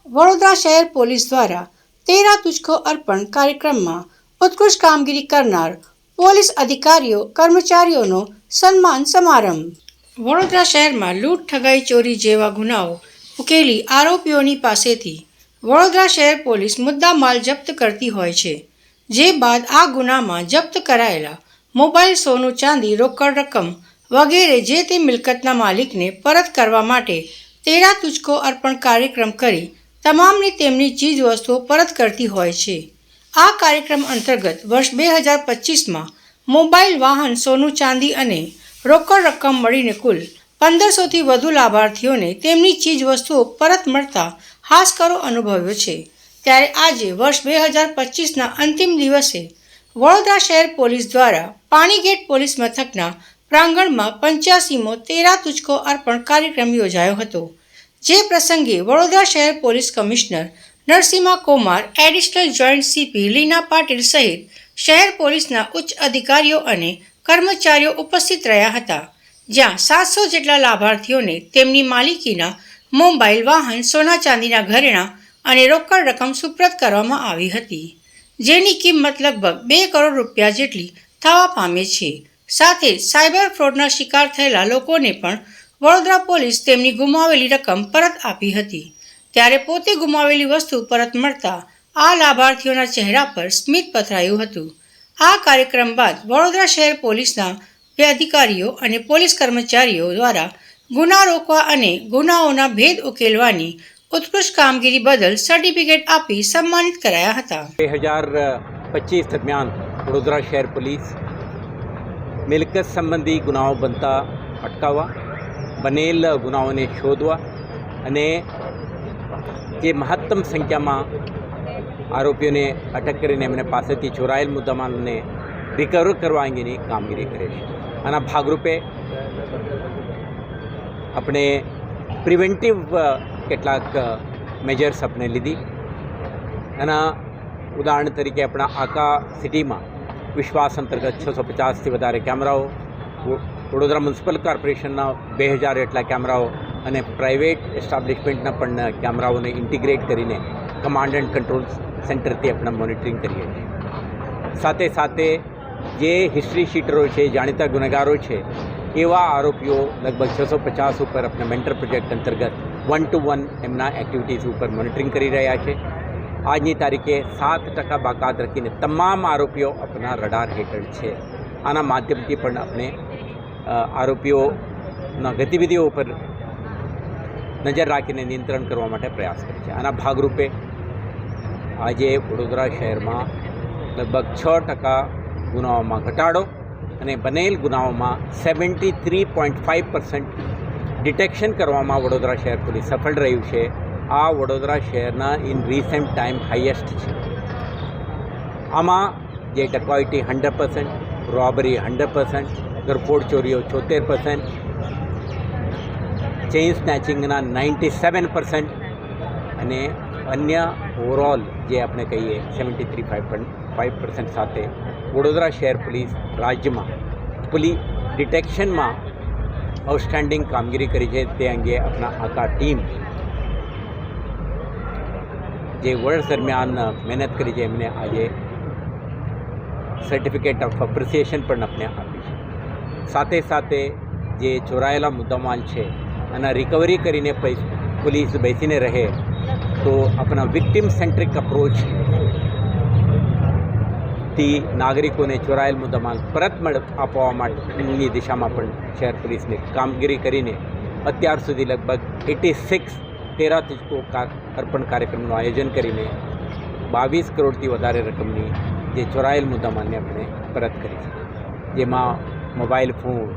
વડોદરા શહેર પોલીસ દ્વારા તેરા તુજકો અર્પણ કાર્યક્રમમાં ઉત્કૃષ્ટ કામગીરી કરનાર પોલીસ અધિકારીઓ કર્મચારીઓનો સન્માન સમારંભ. વડોદરા શહેરમાં લૂંટ, ઠગાઈ, ચોરી જેવા ગુનાઓ ઉકેલી આરોપીઓની પાસેથી વડોદરા શહેર પોલીસ મુદ્દામાલ જપ્ત કરતી હોય છે. જે બાદ આ ગુનામાં જપ્ત કરાયેલા મોબાઈલ, સોનું, ચાંદી, રોકડ રકમ વગેરે જે તે મિલકતના માલિકને પરત કરવા માટે તેરા તુજકો અર્પણ કાર્યક્રમ કરી તમામની તેમની ચીજ વસ્તુઓ પરત કરતી હોય છે. આ કાર્યક્રમ અંતર્ગત વર્ષ 2025માં મોબાઈલ, વાહન, સોનું, ચાંદી અને રોકડ રકમ મળીને કુલ 1500થી વધુ લાભાર્થીઓને તેમની ચીજ વસ્તુઓ પરત મળતા હાશકારો અનુભવ્યો છે. ત્યારે આજે વર્ષ 2025ના અંતિમ દિવસે વડોદરા શહેર પોલીસ દ્વારા પાણીગેટ પોલીસ મથકના પ્રાંગણમાં 85મો તેરા તુજકો અર્પણ કાર્યક્રમ યોજાયો હતો. જે પ્રસંગે વડોદરા શહેર police commissioner Narasimha Kumar, additional joint CP Leena Patil સહિત શહેર પોલીસના ઉચ્ચ અધિકારીઓ અને કર્મચારીઓ ઉપસ્થિત રહ્યા હતા. જ્યાં 700 જેટલા લાભાર્થીઓને તેમની માલિકીના મોબાઈલ, વાહન, સોના ચાંદીના ઘરેણાં અને રોકડ રકમ સુપ્રત કરવામાં આવી હતી. જેની કિંમત લગભગ 2 કરોડ રૂપિયા જેટલી થવા પામે છે. સાથે સાયબર ફ્રોડના શિકાર થયેલા લોકોને પણ વડોદરા પોલીસ તેમની ગુમાવેલી રકમ પરત આપી હતી. ત્યારે પોતે ગુમાવેલી વસ્તુ પરત મળતા આ લાભાર્થીઓના ચહેરા પર સ્મિત પથરાયું હતું. આ કાર્યક્રમ બાદ વડોદરા શહેર પોલીસના અધિકારીઓ અને પોલીસ કર્મચારીઓ દ્વારા ગુના રોકવા અને ગુનાઓના ભેદ ઉકેલવાની ઉત્કૃષ્ટ કામગીરી બદલ સર્ટિફિકેટ આપી સન્માનિત કરાયા હતા. 2025 દરમિયાન વડોદરા શહેર પોલીસ મિલકત સંબંધી ગુનાઓ બનતા અટકાવવા, બનેલ ગુનાઓને શોધવા અને જે મહત્તમ સંખ્યામાં આરોપીઓને અટક કરીને એમને પાસેથી ચોરાયેલ મુદ્દામાલને રિકવર કરવા અંગેની કામગીરી કરે છે. આના ભાગરૂપે આપણે પ્રિવેન્ટિવ કેટલાક મેજર્સ આપણે લીધી. આના ઉદાહરણ તરીકે આપણા આખા સિટીમાં વિશ્વાસ અંતર્ગત 650થી વધારે કેમેરાઓ, વડોદરા મ્યુનિસિપલ કોર્પોરેશનના 2000 જેટલા કેમેરાઓ અને પ્રાઇવેટ એસ્ટાબ્લિશમેન્ટના પણ કેમેરાઓને ઇન્ટિગ્રેટ કરીને કમાન્ડ એન્ડ કંટ્રોલ સેન્ટરથી આપણે મોનિટરિંગ કરીએ છીએ. સાથે સાથે જે હિસ્ટ્રી શીટરો છે, જાણીતા ગુનેગારો છે, એવા આરોપીઓ લગભગ 650 ઉપર આપણે મેન્ટર પ્રોજેક્ટ અંતર્ગત 1-to-1 એમના એક્ટિવિટીઝ ઉપર મોનિટરિંગ કરી રહ્યા છે. આજની તારીખે 7% બાકાત રાખીને તમામ આરોપીઓ આપણા રડાર હેઠળ છે. આના માધ્યમથી પણ આપણે આરોપીઓના ગતિવિધિઓ ઉપર નજર રાખીને નિયંત્રણ કરવા માટે પ્રયાસ કરે છે. આના ભાગરૂપે આજે વડોદરા શહેરમાં લગભગ 6% ગુનાઓમાં ઘટાડો અને બનેલ ગુનાઓમાં 73.5% ડિટેક્શન કરવામાં વડોદરા શહેર પોલીસ સફળ રહ્યું છે. આ વડોદરા શહેરના ઇન રિસેન્ટ ટાઈમ હાઈએસ્ટ છે. આમાં જે ડકોઇટી 100%, રોબરી 100%, ઘરફોડ ચોરીઓ 76%, ચેઇન સ્નેચિંગના 97% અને અન્ય ઓવરઓલ જે આપણે કહીએ 73.5% સાથે વડોદરા શહેર પોલીસ રાજ્યમાં ડિટેક્શનમાં આઉટસ્ટેન્ડિંગ કામગીરી કરી છે. તે અંગે આપણા આખા ટીમ જે વર્ષ દરમિયાન મહેનત કરી છે એમને આજે સર્ટિફિકેટ ઓફ એપ્રિસિએશન પણ આપણે આપી છે. સાથે સાથે જે ચોરાયેલા મુદ્દામાલ છે એના રિકવરી કરીને પોલીસ બેસીને રહે તો આપણા વિક્ટિમ સેન્ટ્રિક અપ્રોચથી નાગરિકોને ચોરાયેલ મુદ્દામાલ પરત આપવા માટેની દિશામાં પણ શહેર પોલીસને કામગીરી કરીને અત્યાર સુધી લગભગ 86 તેરા તુજકો અર્પણ કાર્યક્રમનું આયોજન કરીને 22 કરોડથી વધારે રકમની જે ચોરાયેલ મુદ્દામાલને આપણે પરત કરી છે. જેમાં mobile phone,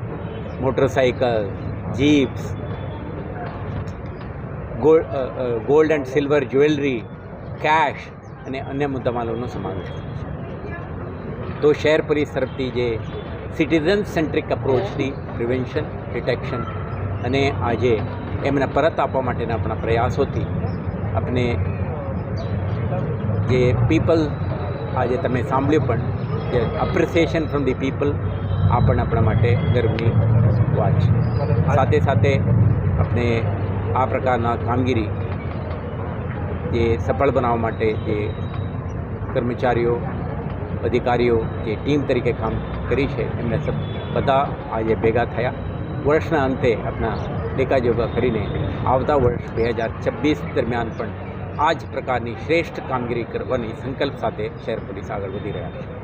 motorcycle, jeeps, gold and silver jewellery, cash અને અન્ય મુદ્દામાલોનો સમાવેશ થાય છે. તો શહેર પોલીસ તરફથી જે સિટીઝન સેન્ટ્રિક અપ્રોચથી પ્રિવેન્શન, ડિટેક્શન અને આજે એમને પરત આપવા માટેના આપણા પ્રયાસોથી આપણે જે પીપલ આજે તમે સાંભળ્યું પણ કે એપ્રિસિએશન ફ્રોમ ધી પીપલ આ પણ આપણા માટે ગર્વની વાત છે. સાથે સાથે આપણે આ પ્રકારના કામગીરી જે સફળ બનાવવા માટે જે કર્મચારીઓ અધિકારીઓ જે ટીમ તરીકે કામ કરી છે એમને બધા આજે ભેગા થયા. વર્ષના અંતે આપણા લેખાજોખા કરીને આવતા વર્ષ 2026 દરમિયાન પણ આ જ પ્રકારની શ્રેષ્ઠ કામગીરી કરવાની સંકલ્પ સાથે શહેર પોલીસ આગળ વધી રહ્યા છે.